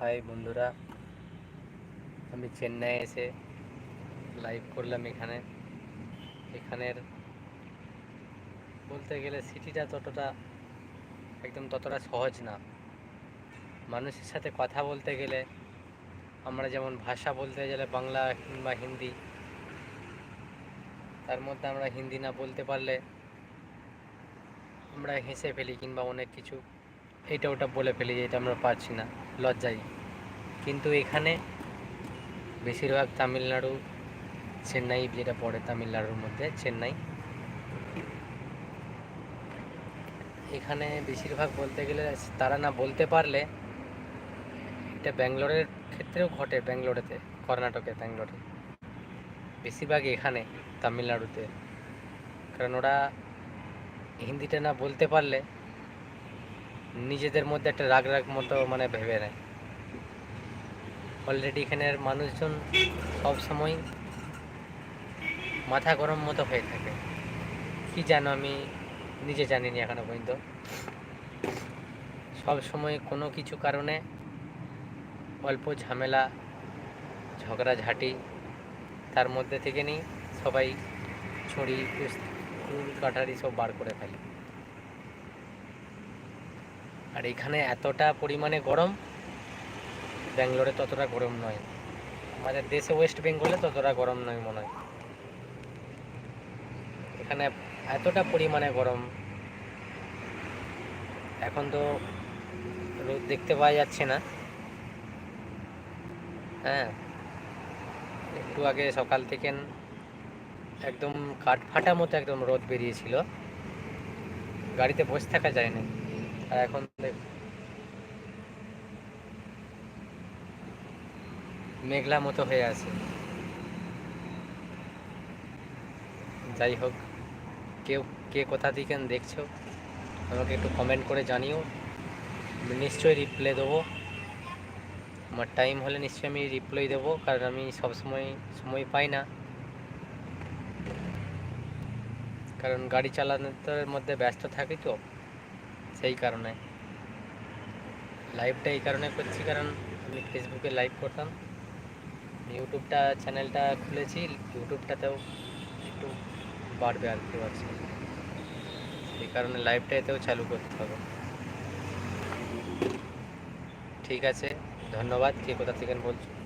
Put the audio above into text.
High বন্ধুরা, আমি চেন্নাই এসে লাইভ করলাম। এখানের বলতে গেলে সিটিটা ততটা সহজ না। মানুষের সাথে কথা বলতে গেলে আমরা যেমন ভাষা বলতে গেলে বাংলা কিংবা হিন্দি, তার মধ্যে আমরা হিন্দি না বলতে পারলে আমরা হেসে ফেলি কিংবা অনেক কিছু এইটা ওটা বলে ফেলি যে এটা আমরা পারছি না, লজ্জায়। কিন্তু এখানে বেশিরভাগ তামিলনাড়ু, চেন্নাই যেটা পড়ে তামিলনাড়ুর মধ্যে চেন্নাই, এখানে বেশিরভাগ বলতে গেলে তারা না বলতে পারলে, এটা ব্যাঙ্গালোরের ক্ষেত্রেও ঘটে, কর্ণাটকে ব্যাঙ্গালোরে বেশিরভাগ, এখানে তামিলনাড়ুতে, কারণ ওরা হিন্দিটা না বলতে পারলে নিজেদের মধ্যে একটা রাগ রাগ মতো মানে ভেবে নেয়। অলরেডি এখানের মানুষজন সব সময় মাথা গরম মতো হয়ে থাকে। কি জানো, আমি নিজে জানিনি এখনো পর্যন্ত। সব সময় কোনো কিছু কারণে অল্প ঝামেলা, ঝগড়াঝাঁটি, তার মধ্যে থেকে নিই সবাই ছুরি কুল কাঠারি সব বার করে ফেলে। আর এখানে এতটা পরিমাণে গরম, ব্যাঙ্গালোরে ততটা গরম নয়। আমাদের দেশে ওয়েস্ট বেঙ্গলে ততটা গরম নয় মনে হয়। এখানে এতটা পরিমাণে গরম, এখন তো রোদ দেখতে পাওয়া যাচ্ছে না। হ্যাঁ, একটু আগে সকাল থেকে একদম কাঠ ফাটা মতো একদম রোদ বেরিয়েছিল, গাড়িতে বসে থাকা যায় না। আর এখন মেঘলা মতো হয়ে আছে। যাই হোক, কেউ কে কোথা থেকে দেখছো আমাকে একটু কমেন্ট করে জানিও। আমি নিশ্চয়ই রিপ্লাই দেবো, আমার টাইম হলে নিশ্চয়ই আমি রিপ্লাই দেবো, কারণ আমি সবসময় সময় পাই না, কারণ গাড়ি চালানোর মধ্যে ব্যস্ত থাকি তো। সেই কারণে লাইভটা এই কারণে করছি, কারণ আমি ফেসবুকে লাইভ করতাম, চ্যানেলটা খুলেছি, ইউটিউবটাতেও একটু বাড়বে আর কি আছে, এই কারণে লাইভটাতেও চালু করতে হবে। ঠিক আছে, ধন্যবাদ। কে কোথা থেকে বলছো?